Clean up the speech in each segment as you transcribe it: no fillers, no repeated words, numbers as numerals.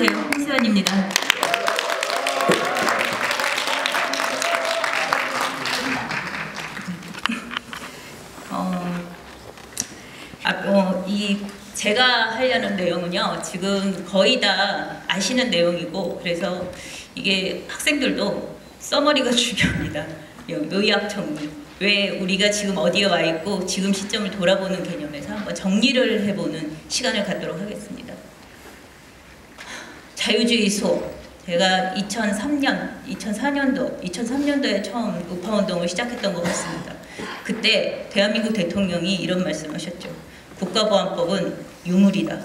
안녕하세요. 홍수연입니다. 제가 하려는 내용은요, 지금 거의 다 아시는 내용이고, 그래서 이게 학생들도 써머리가 중요합니다. 요약 정리. 왜 우리가 지금 어디에 와 있고 지금 시점을 돌아보는 개념에서 한번 정리를 해보는 시간을 갖도록 하겠습니다. 자유주의 수호. 제가 2003년도에 처음 우파운동을 시작했던 것 같습니다. 그때 대한민국 대통령이 이런 말씀하셨죠. 국가보안법은 유물이다.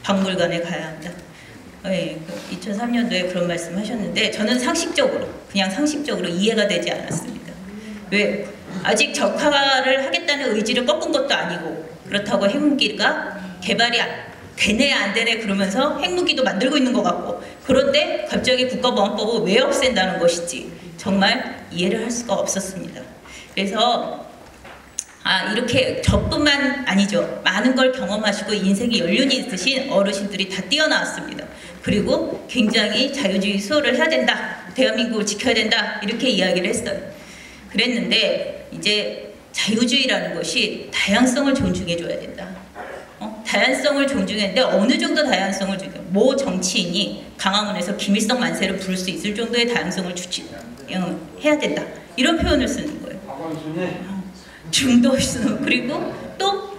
박물관에 가야 한다. 네, 2003년도에 그런 말씀하셨는데 저는 그냥 상식적으로 이해가 되지 않았습니다. 왜? 아직 적화를 하겠다는 의지를 꺾은 것도 아니고, 그렇다고 핵무기가 개발이 되네 안 되네 그러면서 핵무기도 만들고 있는 것 같고, 그런데 갑자기 국가보안법을 왜 없앤다는 것인지 정말 이해를 할 수가 없었습니다. 그래서 이렇게 저뿐만 아니죠. 많은 걸 경험하시고 인생에 연륜이 있으신 어르신들이 다 뛰어나왔습니다. 그리고 굉장히 자유주의 수호를 해야 된다, 대한민국을 지켜야 된다, 이렇게 이야기를 했어요. 그랬는데 이제 자유주의라는 것이 다양성을 존중해줘야 된다. 다양성을 존중했는데 어느 정도 다양성을 존중? 모 정치인이 강화문에서 김일성 만세를 부를 수 있을 정도의 다양성을 해야 된다. 이런 표현을 쓰는 거예요. 중도성. 그리고 또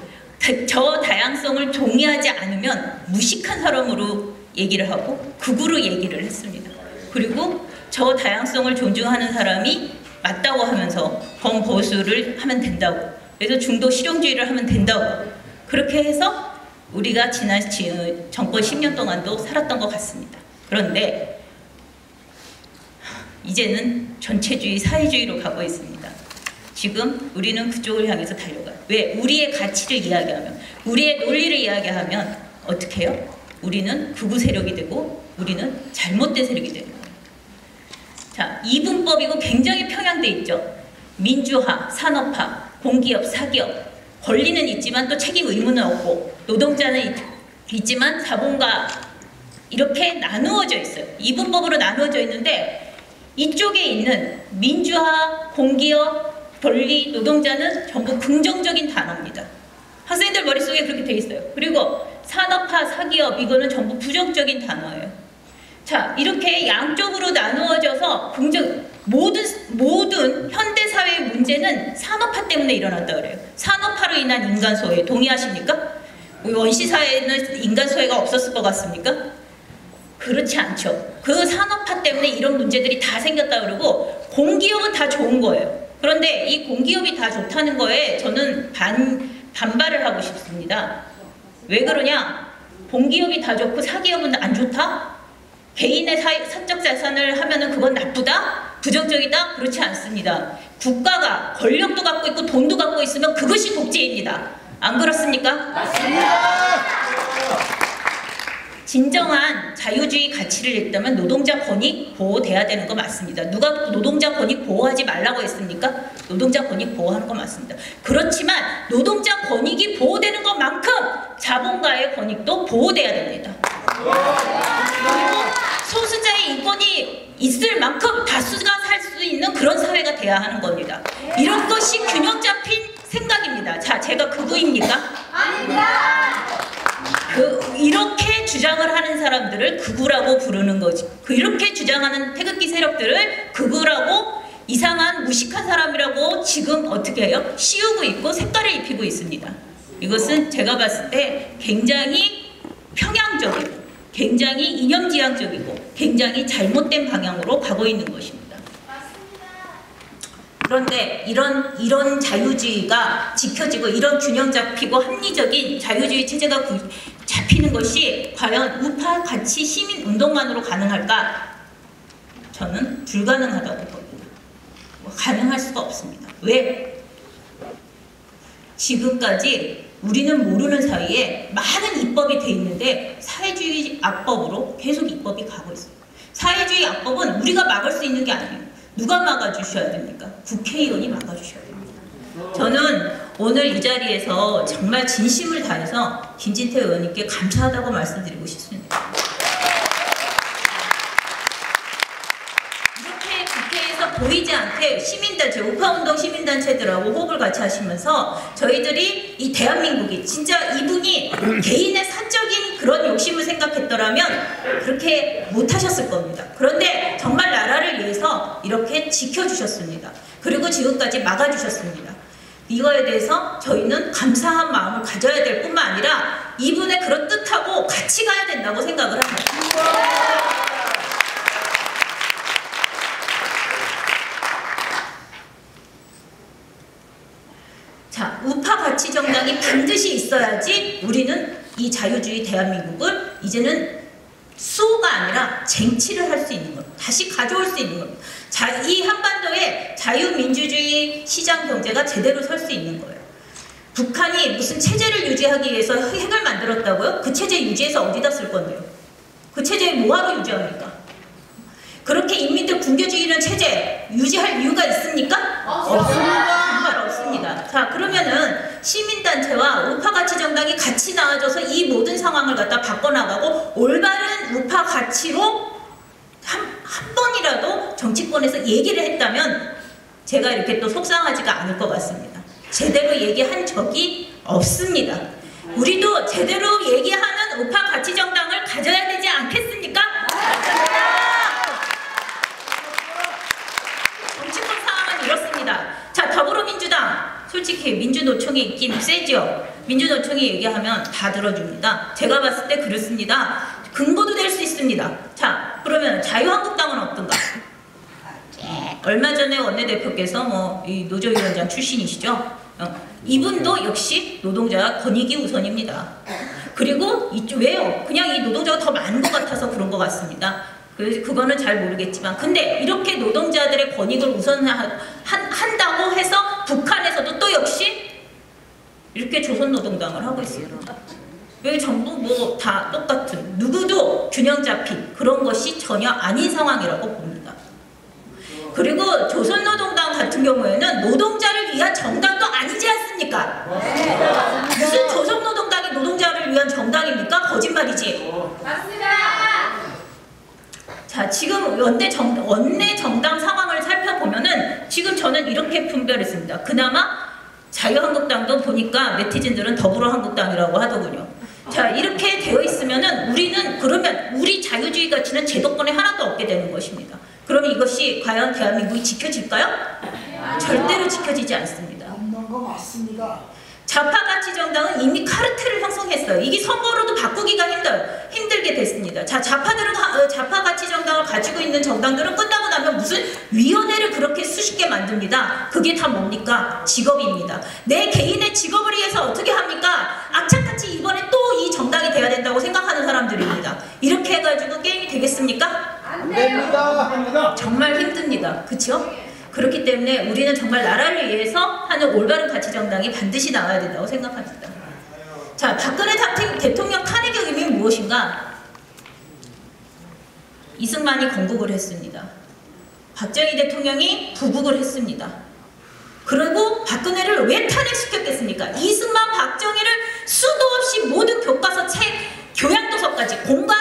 저 다양성을 동의하지 않으면 무식한 사람으로 얘기를 하고 극우로 얘기를 했습니다. 그리고 저 다양성을 존중하는 사람이 맞다고 하면서 범보수를 하면 된다고, 그래서 중도 실용주의를 하면 된다고, 그렇게 해서 우리가 지난 정권 10년 동안도 살았던 것 같습니다. 그런데 이제는 전체주의, 사회주의로 가고 있습니다. 지금 우리는 그쪽을 향해서 달려가요. 왜? 우리의 가치를 이야기하면, 우리의 논리를 이야기하면 어떻게 해요? 우리는 극우 세력이 되고 우리는 잘못된 세력이 되는 거예요. 자, 이분법이고 굉장히 평양돼 있죠. 민주화, 산업화, 공기업, 사기업. 권리는 있지만 또 책임 의무는 없고, 노동자는 있지만 자본가, 이렇게 나누어져 있어요. 이분법으로 나누어져 있는데 이쪽에 있는 민주화, 공기업, 권리, 노동자는 전부 긍정적인 단어입니다. 학생들 머릿속에 그렇게 돼 있어요. 그리고 산업화, 사기업, 이거는 전부 부정적인 단어예요. 자, 이렇게 양쪽으로 나누어져서 모든 현대사회의 문제는 산업화 때문에 일어났다 그래요. 산업화로 인한 인간소외, 동의하십니까? 원시사회에는 인간소외가 없었을 것 같습니까? 그렇지 않죠. 그 산업화 때문에 이런 문제들이 다 생겼다 그러고, 공기업은 다 좋은 거예요. 그런데 이 공기업이 다 좋다는 거에 저는 반발을 하고 싶습니다. 왜 그러냐? 공기업이 다 좋고 사기업은 안 좋다? 개인의 사적 자산을 하면은 그건 나쁘다? 부정적이다? 그렇지 않습니다. 국가가 권력도 갖고 있고 돈도 갖고 있으면 그것이 독재입니다. 안 그렇습니까? 맞습니다. 진정한 자유주의 가치를 읽다면 노동자 권익 보호돼야 되는 거 맞습니다. 누가 노동자 권익 보호하지 말라고 했습니까? 노동자 권익 보호하는 거 맞습니다. 그렇지만 노동자 권익이 보호되는 것만큼 자본가의 권익도 보호돼야 됩니다. 그리고 소수자의 인권이 있을 만큼 다수가 살 수 있는 그런 사회가 돼야 하는 겁니다. 이런 것이 균형 잡힌 생각입니다. 자, 제가 극우입니까? 아닙니다. 이렇게 주장을 하는 사람들을 극우라고 부르는 거지. 이렇게 주장하는 태극기 세력들을 극우라고, 이상한 무식한 사람이라고 지금 어떻게 해요? 씌우고 있고 색깔을 입히고 있습니다. 이것은 제가 봤을 때 굉장히 평양적이고 굉장히 이념지향적이고 굉장히 잘못된 방향으로 가고 있는 것입니다. 그런데 이런 자유주의가 지켜지고 이런 균형 잡히고 합리적인 자유주의 체제가 잡히는 것이 과연 우파 가치 시민 운동만으로 가능할까? 저는 불가능하다고 봅니다. 가능할 수가 없습니다. 왜? 지금까지 우리는 모르는 사이에 많은 입법이 돼 있는데 사회주의 악법으로 계속 입법이 가고 있어요. 사회주의 악법은 우리가 막을 수 있는 게 아니에요. 누가 막아주셔야 됩니까? 국회의원이 막아주셔야 됩니다. 저는 오늘 이 자리에서 정말 진심을 다해서 김진태 의원님께 감사하다고 말씀드리고 싶습니다. 보이지 않게 시민단체, 우파운동 시민단체들하고 호흡을 같이 하시면서 저희들이 이 대한민국이 진짜 이분이 개인의 사적인 그런 욕심을 생각했더라면 그렇게 못하셨을 겁니다. 그런데 정말 나라를 위해서 이렇게 지켜주셨습니다. 그리고 지금까지 막아주셨습니다. 이거에 대해서 저희는 감사한 마음을 가져야 될 뿐만 아니라 이분의 그런 뜻하고 같이 가야 된다고 생각을 합니다. 자, 우파 가치 정당이 반드시 있어야지 우리는 이 자유주의 대한민국을 이제는 수호가 아니라 쟁취를 할 수 있는 겁니다. 다시 가져올 수 있는 겁니다. 이 한반도에 자유민주주의 시장 경제가 제대로 설 수 있는 거예요. 북한이 무슨 체제를 유지하기 위해서 핵을 만들었다고요? 그 체제 유지해서 어디다 쓸 건데요? 그 체제 뭐하러 유지합니까? 그렇게 인민들 굶겨주기는 체제 유지할 이유가 있습니까? 없습니다. 정말 없습니다. 자, 그러면은 시민단체와 우파가치정당이 같이 나와줘서 이 모든 상황을 갖다 바꿔나가고 올바른 우파가치로 한 번이라도 정치권에서 얘기를 했다면 제가 이렇게 또 속상하지가 않을 것 같습니다. 제대로 얘기한 적이 없습니다. 우리도 제대로 얘기하는 우파가치정당을 가져야 되지 않겠습니까? 정치권 상황은 이렇습니다. 자, 더불어민주당 솔직히 민주노총이 있긴 세죠. 민주노총이 얘기하면 다 들어줍니다. 제가 봤을 때 그렇습니다. 근거도 될 수 있습니다. 자, 그러면 자유한국당은 어떤가? 얼마 전에 원내대표께서 이 노조위원장 출신이시죠? 이분도 역시 노동자 권익이 우선입니다. 그리고 왜요? 그냥 이 노동자가 더 많은 것 같아서 그런 것 같습니다. 그거는 잘 모르겠지만, 근데 이렇게 노동자들의 권익을 우선한다고 해서 북한에서도 또 역시 이렇게 조선노동당을 하고 있습니다. 왜 전부 다 똑같은, 누구도 균형 잡힌 그런 것이 전혀 아닌 상황이라고 봅니다. 그리고 조선노동당 같은 경우에는 노동자를 위한 정당도 아니지 않습니까? 무슨 조선노동당이 노동자를 위한 정당입니까? 거짓말이지. 맞습니다. 자, 지금 원내 정당 상황을 살펴보면은 지금 저는 이렇게 분별했습니다. 그나마 자유한국당도 보니까 네티즌들은 더불어한국당이라고 하더군요. 자, 이렇게 되어 있으면은 우리는 그러면 우리 자유주의 가치는 제도권에 하나도 없게 되는 것입니다. 그러면 이것이 과연 대한민국이 지켜질까요? 절대로 지켜지지 않습니다. 없는 거 맞습니다. 좌파가치정당은 이미 카르텔을 형성했어요. 이게 선거로도 바꾸기가 힘들게 됐습니다. 자, 좌파가치정당을 가지고 있는 정당들은 끝나고 나면 무슨 위원회를 그렇게 수십 개 만듭니다. 그게 다 뭡니까? 직업입니다. 내 개인의 직업을 위해서 어떻게 합니까? 악착같이 이번에 또 이 정당이 돼야 된다고 생각하는 사람들입니다. 이렇게 해가지고 게임이 되겠습니까? 안 됩니다. 정말 힘듭니다. 그렇죠? 그렇기 때문에 우리는 정말 나라를 위해서 하는 올바른 가치정당이 반드시 나와야 된다고 생각합니다. 자, 박근혜 대통령 탄핵의 의미는 무엇인가? 이승만이 건국을 했습니다. 박정희 대통령이 부국을 했습니다. 그리고 박근혜를 왜 탄핵시켰겠습니까? 이승만, 박정희를 수도 없이 모든 교과서 책, 교양도서까지 공과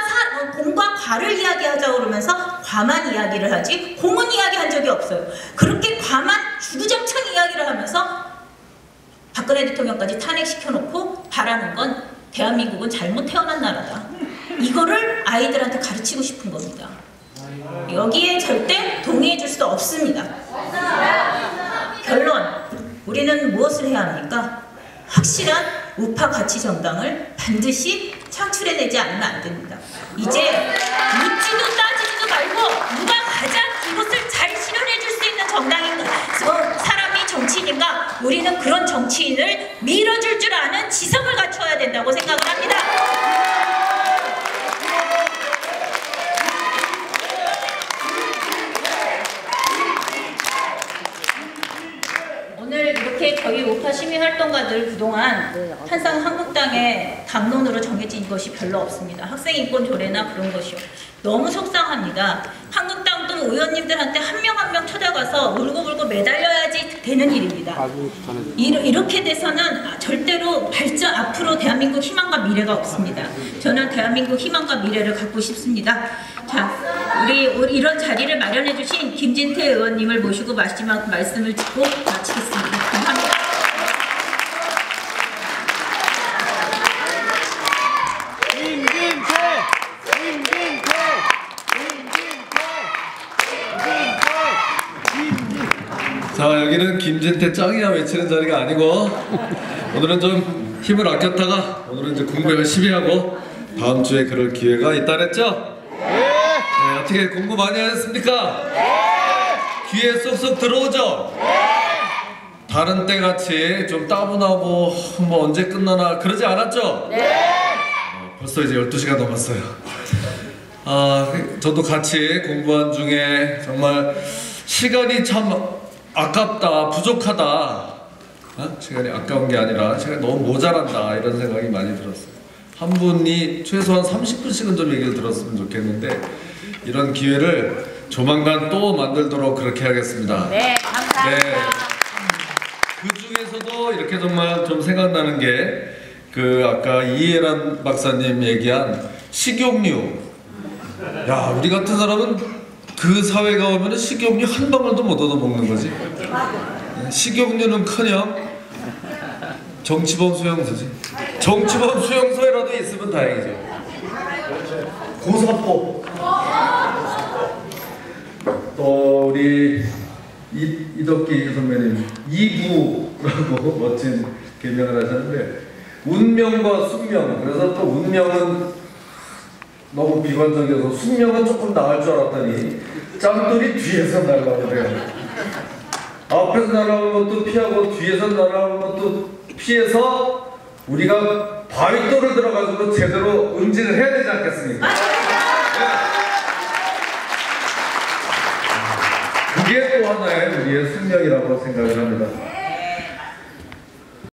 과를 이야기하자고 그러면서 과만 이야기를 하지 공은 이야기한 적이 없어요. 그렇게 과만 주구장창 이야기를 하면서 박근혜 대통령까지 탄핵시켜놓고 바라는 건 대한민국은 잘못 태어난 나라다. 이거를 아이들한테 가르치고 싶은 겁니다. 여기에 절대 동의해 줄 수 없습니다. 결론, 우리는 무엇을 해야 합니까? 확실한 우파 가치 정당을 반드시 창출해내지 않으면 안 됩니다. 이제 묻지도 따지지도 말고 누가 가장 이것을 잘 실현해 줄 수 있는 정당인가, 사람이 정치인인가, 우리는 그런 정치인을 밀어줄 줄 아는 지성을 갖춰야 된다고 생각을 합니다. 오늘 이렇게 저희 우파 시민활동가들 그동안 항상 한국당의 당론으로 정해진 것이 별로 없습니다. 학생인권 조례나 그런 것이요. 너무 속상합니다. 한국당 또 의원님들한테 한 명 한 명 찾아가서 울고불고 매달려야지 되는 일입니다. 이렇게 돼서는 절대로 앞으로 대한민국 희망과 미래가 없습니다. 저는 대한민국 희망과 미래를 갖고 싶습니다. 자, 우리 이런 자리를 마련해주신 김진태 의원님을 모시고 마지막 말씀을 듣고 마치겠습니다. 감사합니다. 자, 여기는 김진태 짱이야 외치는 자리가 아니고 오늘은 좀 힘을 아꼈다가 오늘은 이제 공부 열심히 하고 다음 주에 그럴 기회가 있다랬죠? 네. 어떻게 공부 많이 하셨습니까? 귀에 쏙쏙 들어오죠? 다른 때 같이 좀 따분하고 뭐 언제 끝나나 그러지 않았죠? 벌써 이제 12시가 넘었어요. 저도 같이 공부한 중에 정말 시간이 참 아깝다, 부족하다. 시간이 아까운 게 아니라 시간이 너무 모자란다 이런 생각이 많이 들었어요. 한 분이 최소한 30분씩은 좀 얘기를 들었으면 좋겠는데 이런 기회를 조만간 또 만들도록 그렇게 하겠습니다. 네, 감사합니다. 네. 그 중에서도 이렇게 정말 좀 생각나는 게 그 아까 이해란 박사님 얘기한 식용유. 야, 우리 같은 사람은 그 사회가 오면 식용유 한 방울도 못 얻어 먹는 거지. 식용유는커녕 정치범 수용소지. 정치범 수용소에라도 있으면 다행이죠. 고사법. 또 우리 이덕기 선배님 2부라고 멋진 개명을 하셨는데 운명과 숙명. 그래서 또 운명은 너무 비관적이어서 숙명은 조금 나을 줄 알았더니 짱돌이 뒤에서 날아오네요. 앞에서 날아오는 것도 피하고 뒤에서 날아오는 것도 피해서 우리가 바위돌을 들어가지고 제대로 응징을 해야 되지 않겠습니까? 네. 그게 또 하나의 우리의 숙명이라고 생각을 합니다.